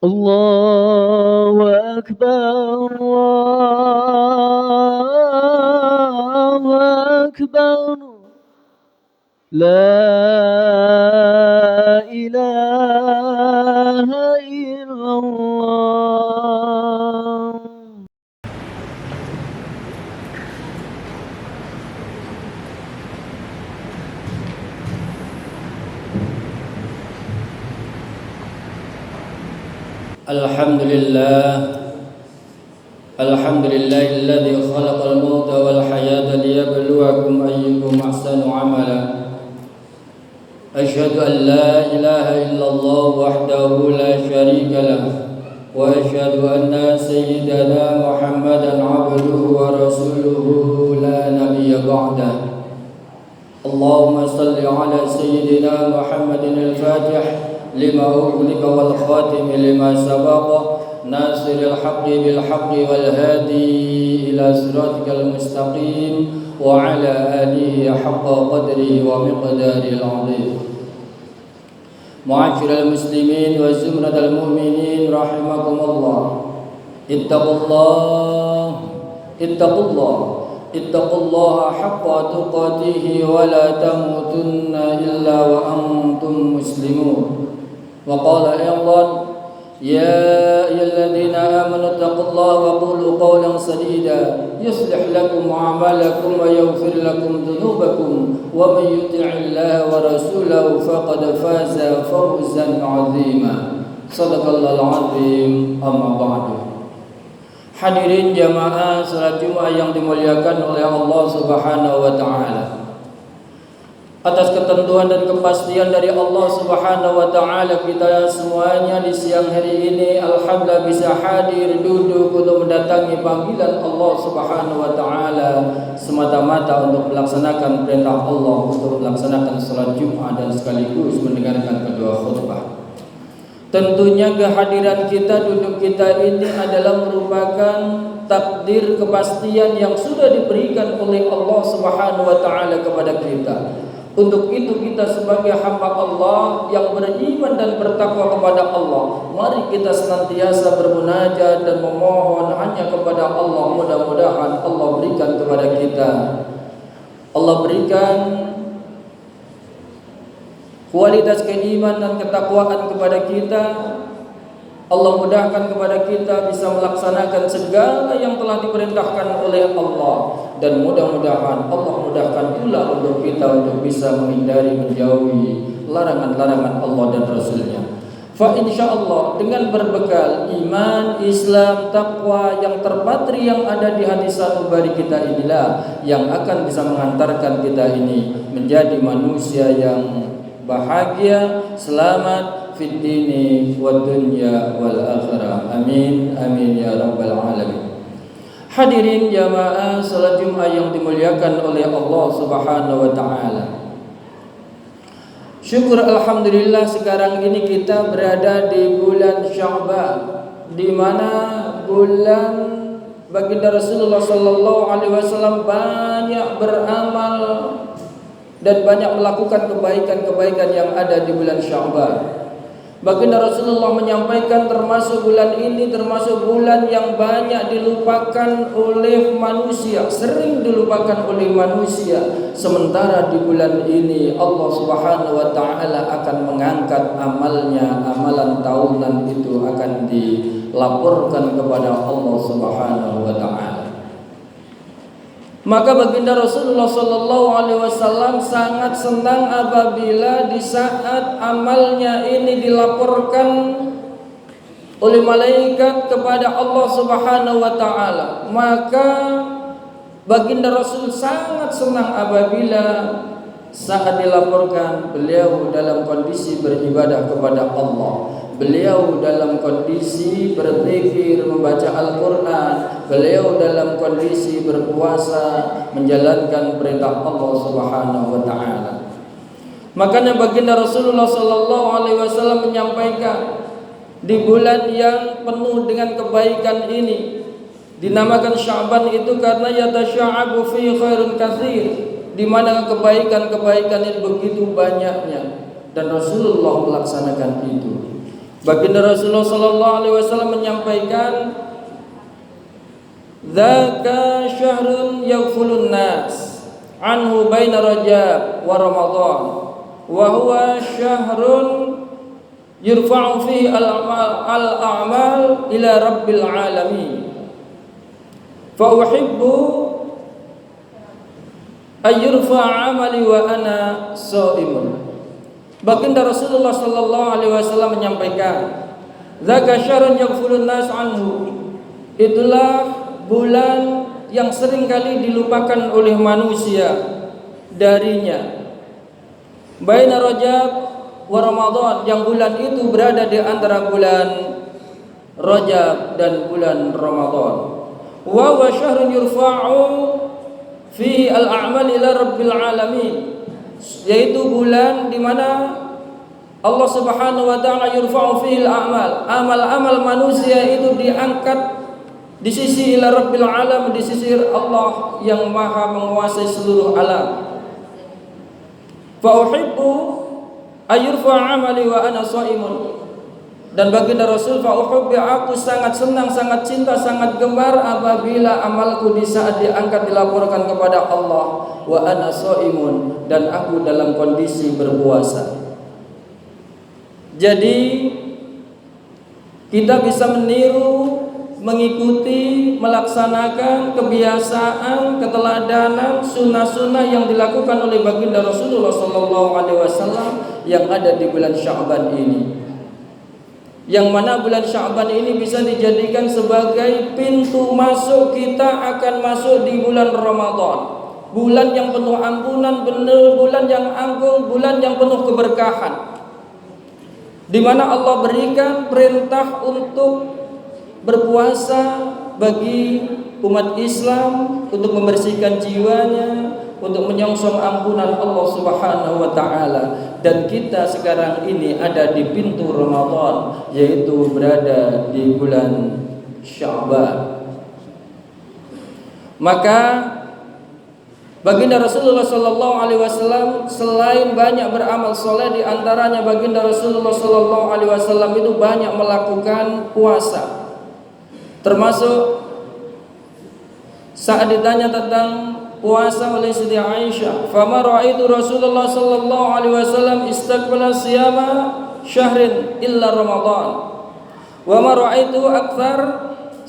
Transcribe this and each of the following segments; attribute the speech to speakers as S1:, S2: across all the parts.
S1: الله أكبر الله أكبر لا إله إلا الله.
S2: الحمد لله الذي خلق الموت والحياة ليبلوكم أيكم أحسن عملا. أشهد أن لا إله إلا الله وحده لا شريك له، وأشهد أن سيدنا محمدا عبده ورسوله لا نبي بعده. اللهم صل على سيدنا محمد الفاتح لما أغلق والخاتم لما سبق، ناصر الحق بالحق والهادي إلى صراطك المستقيم، وعلى آله حق قدره ومقداره العظيم. معاشر المسلمين وزمرة المؤمنين رحمكم الله، اتقوا الله حق تقاته ولا تموتن إلا وأنتم مسلمون. وقال أيضا: يا أيها الذين آمنوا اتقوا الله وقولوا قولا سديدا يصلح لكم أعمالكم ويغفر لكم ذنوبكم، ومن يطع الله ورسوله فقد فاز فوزا عظيما. صدق الله العظيم. أما بعد. Hadirin jamaah salat Jumat yang dimuliakan oleh Allah Subhanahu wa taala. Atas ketentuan dan kepastian dari Allah Subhanahu wa taala, kita semuanya di siang hari ini alhamdulillah bisa hadir duduk untuk mendatangi panggilan Allah Subhanahu wa taala semata-mata untuk melaksanakan perintah Allah, untuk melaksanakan salat Jumat dan sekaligus mendengarkan kedua khutbah. Tentunya kehadiran kita, duduk kita ini adalah merupakan takdir kepastian yang sudah diberikan oleh Allah Subhanahu wa taala kepada kita. Untuk itu kita sebagai hamba Allah yang beriman dan bertakwa kepada Allah, mari kita senantiasa bermunajat dan memohon hanya kepada Allah. Mudah-mudahan Allah berikan kepada kita, Allah berikan kualitas keimanan dan ketakwaan kepada kita. Allah mudahkan kepada kita bisa melaksanakan segala yang telah diperintahkan oleh Allah, dan mudah-mudahan Allah mudahkan pula untuk kita untuk bisa menghindari, menjauhi larangan-larangan Allah dan Rasulnya. Fa insyaallah dengan berbekal iman, Islam, takwa yang terpatri yang ada di hati sanubari kita inilah yang akan bisa mengantarkan kita ini menjadi manusia yang bahagia, selamat fid dini wad dunya wal akhirah. Amin amin ya rabbal alamin. Hadirin jamaah salat Jumat yang dimuliakan oleh Allah Subhanahu wa taala. Syukur alhamdulillah sekarang ini kita berada di bulan Sya'ban, di mana bulan baginda Rasulullah sallallahu alaihi wasallam banyak beramal dan banyak melakukan kebaikan-kebaikan yang ada di bulan Sya'ban. Baginda Rasulullah menyampaikan termasuk bulan ini termasuk bulan yang banyak dilupakan oleh manusia, sering dilupakan oleh manusia. Sementara di bulan ini Allah Subhanahu wa taala akan mengangkat amalnya, amalan tahunan itu akan dilaporkan kepada Allah Subhanahu wa taala. Maka baginda Rasulullah sallallahu alaihi wasallam sangat senang apabila di saat amalnya ini dilaporkan oleh malaikat kepada Allah Subhanahu wa taala. Maka baginda Rasul sangat senang apabila saat dilaporkan beliau dalam kondisi beribadah kepada Allah. Beliau dalam kondisi berzikir, membaca Al-Quran. Beliau dalam kondisi berpuasa, menjalankan perintah Allah Subhanahu wa taala. Makanya baginda Rasulullah sallallahu alaihi wasallam menyampaikan di bulan yang penuh dengan kebaikan ini dinamakan Sya'ban itu karena yatasya'abu fi khairun katsir, di mana kebaikan-kebaikan itu begitu banyaknya dan Rasulullah melaksanakan itu. Baginda Rasulullah sallallahu alaihi wasallam menyampaikan, "Dzaka syahrun yaghfulun nas anhu baina Rajab wa Ramadan, wa huwa syahrun yurfa'u fihi al-a'mal ila rabbil alamin. Fa uhibbu ay yurfa'a 'amali wa ana sha'imun." Baginda Rasulullah sallallahu alaihi wasallam menyampaikan, "Dzaka syahrun yaghfulun nas anhu." Itulah bulan yang sering kali dilupakan oleh manusia darinya. Baina Rajab wa Ramadan, yang bulan itu berada di antara bulan Rajab dan bulan Ramadan. Wa huwa syahrun yurfa'u fi al-a'mal ila rabbil alamin, yaitu bulan di mana Allah Subhanahu wa taala yurfa'u fihi al-a'mal, amal-amal manusia itu diangkat di sisi ila rabbil alam, di sisi Allah yang maha menguasai seluruh alam. Fa uhibbu ayurfa' amali wa ana shaimun. Dan baginda Rasul, fa uhibbu, aku sangat senang, sangat cinta, sangat gemar apabila amalku di saat diangkat dilaporkan kepada Allah, wa ana shaimun, dan aku dalam kondisi berpuasa. Jadi kita bisa meniru, mengikuti, melaksanakan kebiasaan, keteladanan, sunnah-sunnah yang dilakukan oleh baginda Rasulullah sallallahu alaihi wasallam yang ada di bulan Sya'ban ini. Yang mana bulan Sya'ban ini bisa dijadikan sebagai pintu masuk kita akan masuk di bulan Ramadan. Bulan yang penuh ampunan, bulan yang agung, bulan yang penuh keberkahan, di mana Allah berikan perintah untuk berpuasa bagi umat Islam, untuk membersihkan jiwanya, untuk menyongsong ampunan Allah Subhanahu wa taala. Dan kita sekarang ini ada di pintu Ramadan, yaitu berada di bulan Sya'ban. Maka baginda Rasulullah sallallahu alaihi wasallam selain banyak beramal soleh, di antaranya baginda Rasulullah sallallahu alaihi wasallam itu banyak melakukan puasa. Termasuk saat ditanya tentang puasa oleh Siti Aisyah, "Fama ra'aitu Rasulullah sallallahu alaihi wasallam istaqbala siyama syahrin illa Ramadan, wa ma ra'aitu akthar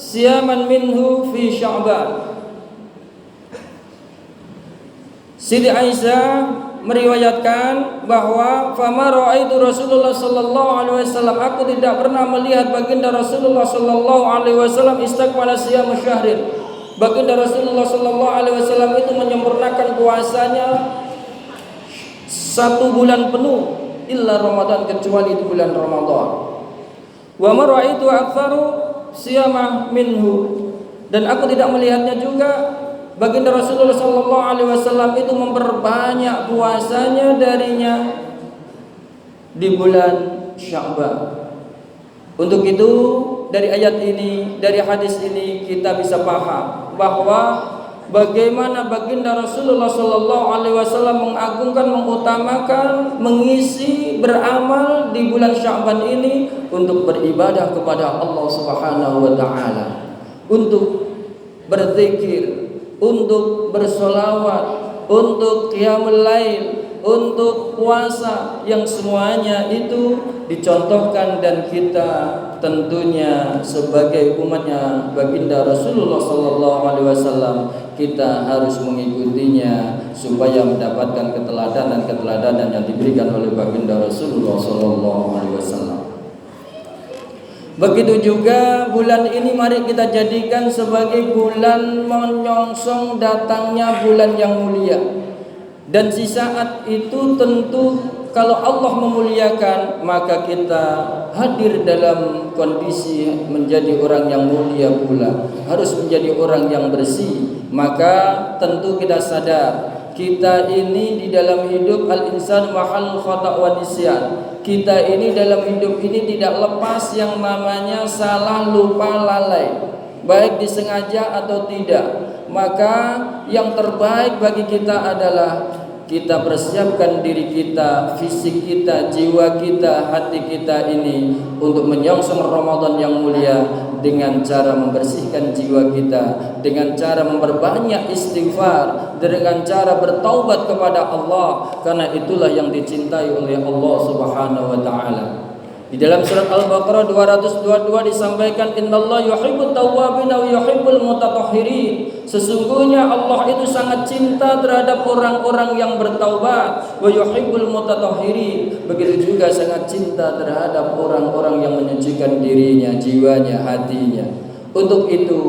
S2: siyaman minhu fi Sya'ban." Siti Aisyah meriwayatkan bahwa fama ra'aitu Rasulullah sallallahu alaihi wasallam, aku tidak pernah melihat baginda Rasulullah sallallahu alaihi wasallam istaqbala siyam syahrin. Baginda Rasulullah sallallahu alaihi wasallam itu menyempurnakan puasanya 1 bulan penuh illa Ramadan, kecuali di bulan Ramadan. Wa ma ra'aitu aktsaru siyamah minhu, dan aku tidak melihatnya juga baginda Rasulullah sallallahu alaihi wasallam itu memperbanyak puasanya darinya di bulan Sya'ban. Untuk itu dari ayat ini, dari hadis ini kita bisa paham bahwa bagaimana baginda Rasulullah sallallahu alaihi wasallam mengagungkan, mengutamakan, mengisi beramal di bulan Sya'ban ini untuk beribadah kepada Allah Subhanahu wa taala, untuk berzikir, untuk bersolawat, untuk qiyamul lail, untuk puasa, yang semuanya itu dicontohkan dan kita tentunya sebagai umatnya baginda Rasulullah sallallahu alaihi wasallam kita harus mengikutinya supaya mendapatkan keteladanan yang diberikan oleh baginda Rasulullah sallallahu alaihi wasallam. Begitu juga bulan ini mari kita jadikan sebagai bulan menyongsong datangnya bulan yang mulia. Dan di saat itu tentu kalau Allah memuliakan, maka kita hadir dalam kondisi menjadi orang yang mulia pula, harus menjadi orang yang bersih. Maka tentu kita sadar, kita ini di dalam hidup al-insan mahal khata' wa nisyan. Kita ini dalam hidup ini tidak lepas yang namanya salah, lupa, lalai, baik disengaja atau tidak. Maka yang terbaik bagi kita adalah kita persiapkan diri kita, fisik kita, jiwa kita, hati kita ini untuk menyongsong Ramadan yang mulia dengan cara membersihkan jiwa kita, dengan cara memperbanyak istighfar, dengan cara bertaubat kepada Allah, karena itulah yang dicintai oleh Allah Subhanahu wa taala. Di dalam surat Al-Baqarah 222 disampaikan, innallaha yuhibbut tawwabin wa yuhibbul mutatahhirin. Sesungguhnya Allah itu sangat cinta terhadap orang-orang yang bertaubat, wa yuhibbul mutatahhirin. Begitu juga sangat cinta terhadap orang-orang yang menyucikan dirinya, jiwanya, hatinya. Untuk itu,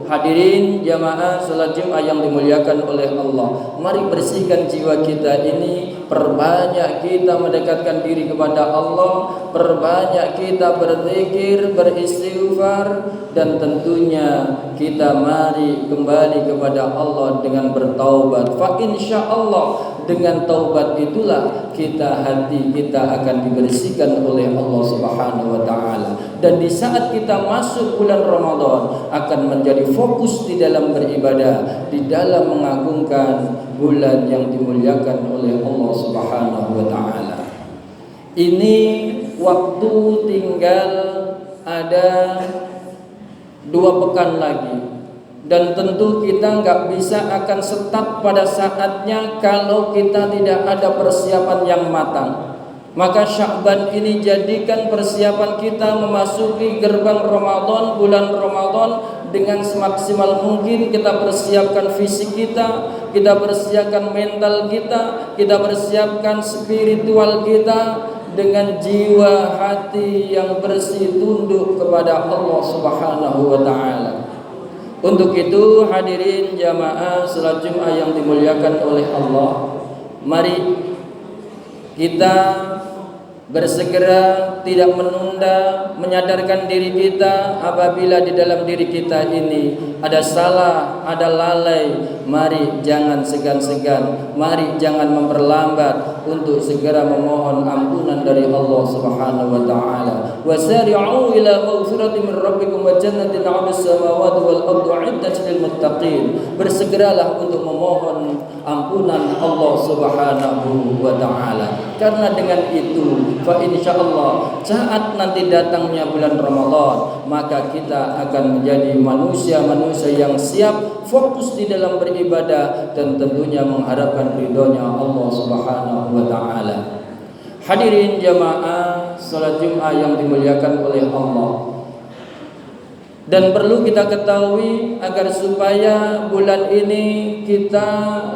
S2: hadirin jamaah salat Jumat yang dimuliakan oleh Allah, mari bersihkan jiwa kita ini, perbanyak kita mendekatkan diri kepada Allah, perbanyak kita berzikir, beristighfar, dan tentunya kita mari kembali kepada Allah dengan bertaubat. Fa insyaallah dengan taubat itulah hati kita akan dibersihkan oleh Allah Subhanahu wa taala. Dan di saat kita masuk bulan Ramadan akan menjadi fokus di dalam beribadah, di dalam mengagungkan bulan yang dimuliakan oleh Allah Subhanahu wa taala. Ini waktu tinggal ada 2 pekan lagi, dan tentu kita nggak bisa akan start pada saatnya kalau kita tidak ada persiapan yang matang. Maka Sya'ban ini jadikan persiapan kita memasuki gerbang Ramadan, bulan Ramadan, dengan semaksimal mungkin. Kita persiapkan fisik kita persiapkan mental kita persiapkan spiritual kita dengan jiwa hati yang bersih tunduk kepada Allah Subhanahu wa taala. Untuk itu hadirin jamaah salat Jumat yang dimuliakan oleh Allah, mari kita bersegera, tidak menunda, menyadarkan diri kita apabila di dalam diri kita ini ada salah, ada lalai. Mari jangan segan-segan, mari jangan memperlambat untuk segera memohon ampunan dari Allah Subhanahu wa taala. Wasari'u ila maghfiratin min rabbikum wa jannatin 'arduha as-samawati wal ardu 'iddat lil muttaqin. Bersegeralah untuk memohon ampunan Allah Subhanahu wa taala. Karena dengan itu, fa insyaallah saat nanti datangnya bulan Ramadan, maka kita akan menjadi manusia-manusia yang siap fokus di dalam beribadah dan tentunya mengharapkan ridhonya Allah Subhanahu wa taala. Hadirin jamaah salat Jumat yang dimuliakan oleh Allah, dan perlu kita ketahui agar supaya bulan ini kita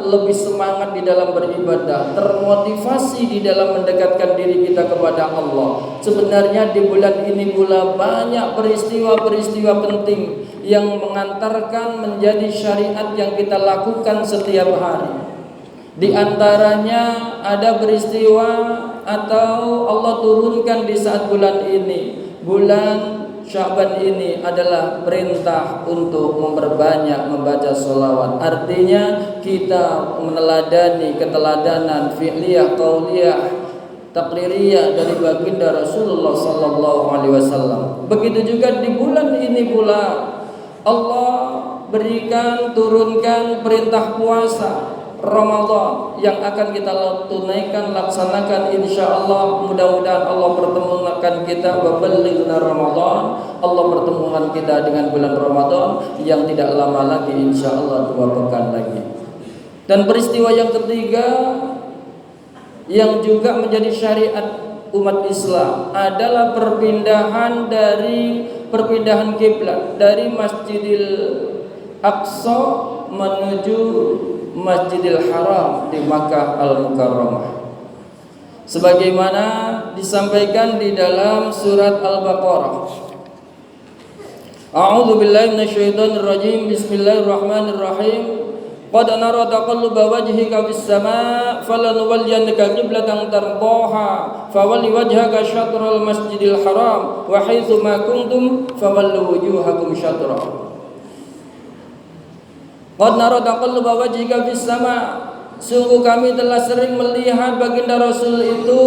S2: lebih semangat di dalam beribadah, termotivasi di dalam mendekatkan diri kita kepada Allah. Sebenarnya di bulan ini pula banyak peristiwa-peristiwa penting yang mengantarkan menjadi syariat yang kita lakukan setiap hari. Di antaranya ada peristiwa atau Allah turunkan di saat bulan ini, bulan Sya'ban ini adalah perintah untuk memperbanyak membaca sholawat. Artinya kita meneladani keteladanan fi'liyah, qauliyah, takririyah dari baginda Rasulullah sallallahu alaihi wasallam. Begitu juga di bulan ini pula Allah berikan, turunkan perintah puasa Ramadan yang akan kita tunaikan, laksanakan insyaallah. Mudah-mudahan Allah pertemukan kita wa ballighna Ramadan. Allah pertemukan kita dengan bulan Ramadan yang tidak lama lagi, insyaallah 2 pekan lagi. Dan peristiwa yang ketiga yang juga menjadi syariat umat Islam adalah perpindahan kiblat dari Masjidil Aqsa menuju Masjidil Haram di Makkah Al-Mukarramah. Sebagaimana disampaikan di dalam surat Al-Baqarah. A'udzu billahi minasyaitonir rajim. Bismillahirrahmanirrahim. Qad nara taqalluba wajhika fis sama' falanuwalliyannaka qiblatan tardaha fawalli wajhaka syatral Masjidil Haram wa haitsu ma kuntum fawallu wujuhakum syatrah. Qad nara taqalluba wajhika fis sama'. Sungguh kami telah sering melihat baginda Rasul itu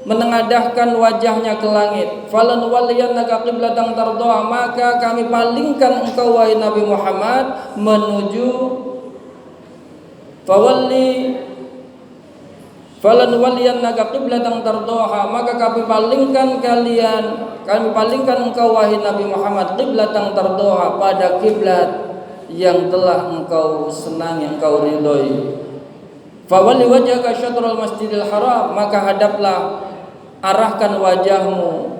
S2: menengadahkan wajahnya ke langit. Falanuwalliyannaka qiblatan tardaha, maka kami palingkan engkau wahai Nabi Muhammad menuju fawalli falan waliyannaka qiblatan tardoha, maka kami palingkan engkau wahai Nabi Muhammad qiblatan tardoha, pada kiblat yang telah engkau senangi, engkau ridhoi. Fawalli wajhaka syatrul masjidil haram, maka hadaplah, arahkan wajahmu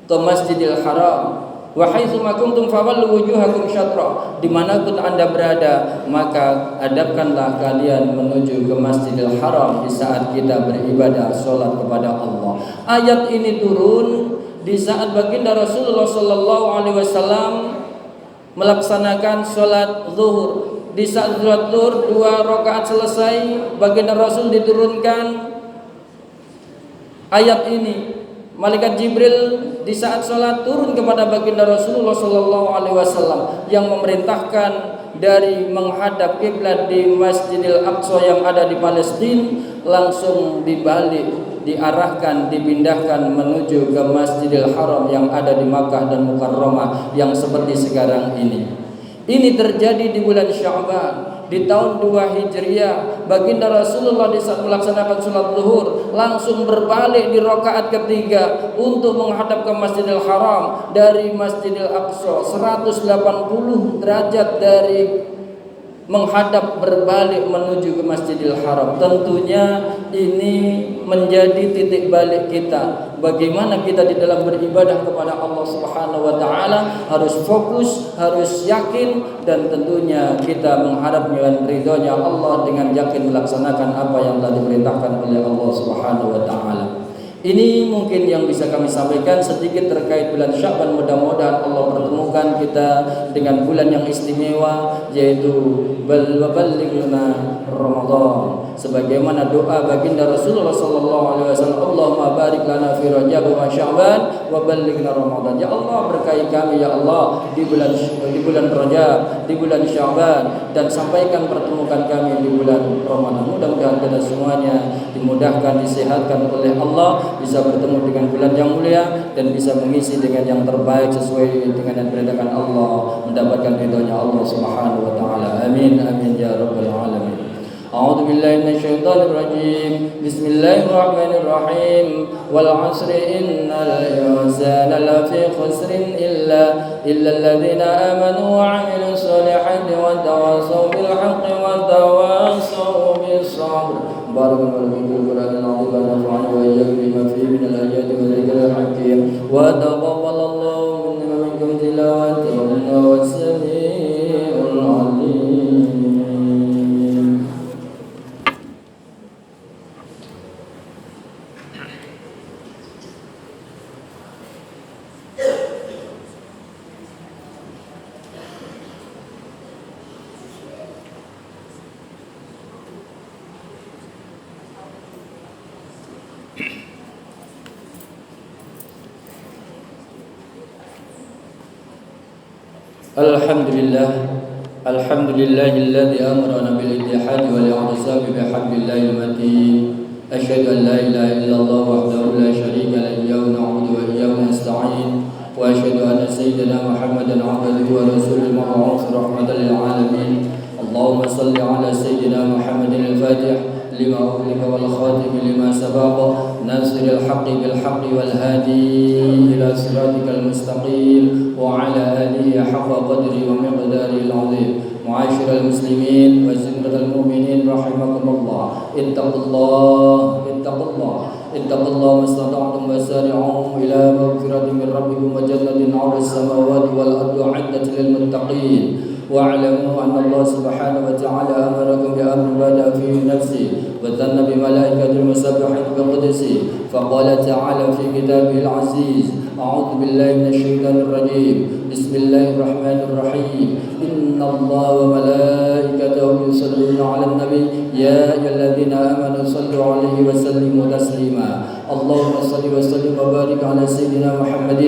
S2: ke Masjidil Haram. Wa haitsu ma kuntum fawallu wujuhakum syatra, dimanapun Anda berada maka hadapkanlah kalian menuju ke Masjidil Haram di saat kita beribadah salat kepada Allah. Ayat ini turun di saat baginda Rasulullah sallallahu alaihi wasallam melaksanakan salat zuhur. Di saat salat zuhur 2 rakaat selesai, baginda Rasul diturunkan ayat ini. Malaikat Jibril di saat sholat turun kepada baginda Rasulullah sallallahu alaihi wasallam yang memerintahkan dari menghadap kiblat di Masjidil Aqsa yang ada di Palestina langsung dibalik, diarahkan, dipindahkan menuju ke Masjidil Haram yang ada di Makkah dan Mukarramah yang seperti sekarang ini. Ini terjadi di bulan Sya'ban di tahun 2 Hijriah. Baginda Rasulullah di saat melaksanakan sholat zuhur langsung berbalik di rakaat ketiga untuk menghadap ke Masjidil Haram dari Masjidil Aqsa, 180 derajat dari menghadap berbalik menuju ke Masjidil Haram. Tentunya ini menjadi titik balik kita. Bagaimana kita di dalam beribadah kepada Allah Subhanahu wa taala harus fokus, harus yakin, dan tentunya kita mengharap ridhonya Allah dengan yakin melaksanakan apa yang telah diperintahkan oleh Allah Subhanahu wa taala. Ini mungkin yang bisa kami sampaikan sedikit terkait bulan Sya'ban. Mudah-mudahan Allah pertemukan kita dengan bulan yang istimewa, yaitu ballighna Ramadan. Sebagaimana doa baginda Rasulullah sallallahu alaihi wasallam, Allahumma barik lana fi Rajab wa Sya'ban wa ballighna Ramadan. Ya Allah, berkahi kami ya Allah di bulan Rajab, di bulan Sya'ban, dan sampaikan pertemukan kami di bulan Ramadan. Mudah-mudahan kita semuanya dimudahkan, disehatkan oleh Allah, bisa bertemu dengan bulan yang mulia dan bisa mengisi dengan yang terbaik sesuai dengan yang diperintahkan Allah, mendapatkan ridhonya Allah Subhanahu wa taala. Amin amin ya rabbal alamin. A'udzu billahi minasyaitonir rajim. Bismillahirrahmanirrahim. Wal 'asri innal insana lafi khusrin illa alladziina aamanu wa 'amilus shalihati wa tawassaw bil haqqi wa tawassaw bis sabr. Barakallahu fiikum wa nafa'ana wa nafa'ana wa iyyakum bima fihi min al-ayati wa dhikril hakim. Wa taqabbalallahu minna wa minkum tilawatahu wa samii'ul 'aliim. Alhamdulillahilladzi amarna bil ittihad wal i'tisam bihablillahi matin. Asyhadu an la ilaha illallah wahdahu la syarika lahu iyyahu na'budu wa iyyahu nasta'in. Wa asyhadu anna sayyidina Muhammadan 'abduhu wa rasuluhu mab'uts rahmatan lil alamin. Allahumma shalli 'ala sayyidina Muhammadin al-fatih lima ughliqa wal khatim lima sabaqa nasiril haqqi bil haqqi wal hadi ila siratikal mustaqim wa ala alihi haqqa qadri wa miqdaril azim. Ma'asyiral muslimin wa zimratal mu'minin rahimakumullah, ittaqullah mastata'tum wasari'u ila maghfiratin min rabbikum wa jannatin 'arduha as-samawati wal ardu 'iddat lil muttaqin. واعلموا أن الله سبحانه وتعالى أمركم بأمر بدأ فيه نفسه وثنى بملائكة المسبحة بقدسه، فقال تعالى في كتابه العزيز: أعوذ بالله من الشيطان الرجيم، بسم الله الرحمن الرحيم، إن الله وملائكته يصلون على النبي يا أيها الذين آمنوا صلوا عليه وسلموا تسليما. اللهم صل وسلم وبارك على سيدنا محمد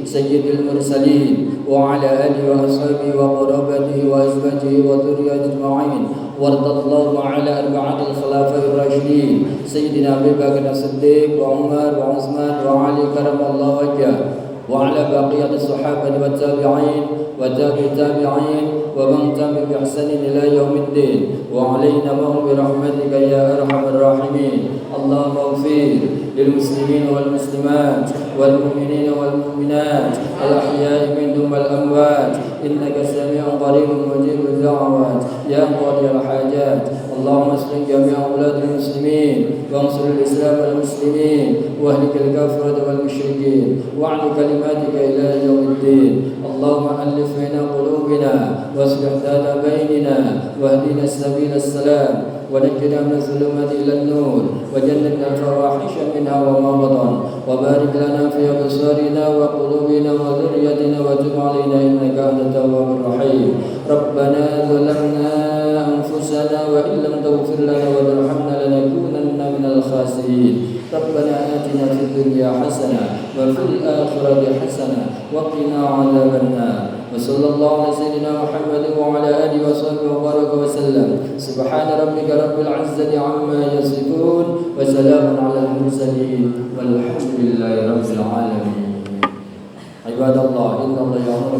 S2: سيد المرسلين وعلى آله وأصحابه وقرابته وأزواجه وذريته أجمعين. وارض اللهم على أربعة الخلفاء الراشدين سيدنا أبي بكر الصديق وعمر وعثمان وعلي كرم الله وجهه وعلى بقية الصحابة والتابعين وتابع التابعين ومن تبع بإحسان إلى يوم الدين وعلينا معهم برحمتك يا أرحم الراحمين. اللهم اغفر للمسلمين والمسلمات والمؤمنين والمؤمنات الأحياء منهم والأموات إنك سميع قريب مجيب الدعوات يا قاضي الحاجات. اللهم اصلح جميع أولاد المسلمين وانصر الإسلام والمسلمين واهلك الكافرة والمشركين واعل كلماتك إلى يوم الدين. اللهم ألف بين قلوبنا واصلح ذات بيننا واهدنا سبيل السلام ونجنا من الظلمات إلى النور وجنبنا الفواحش منها وما بطن وبارك لنا في أبصارنا وقلوبنا وذريتنا وتب علينا إنك أنت التواب الرحيم. ربنا ظلمنا أنفسنا وإن لم تغفر لنا وترحمنا لنكونن من الخاسرين. ربنا آتنا في الدنيا حسنة وفي الآخرة حسنة وقنا عذاب النار. وصلى الله على سيدنا محمد وعلى آله وصحبه وبارك وسلم. سبحان ربك رب العزة عما يصفون وسلام على المرسلين والحمد لله رب العالمين. عباد الله إن الله يأمر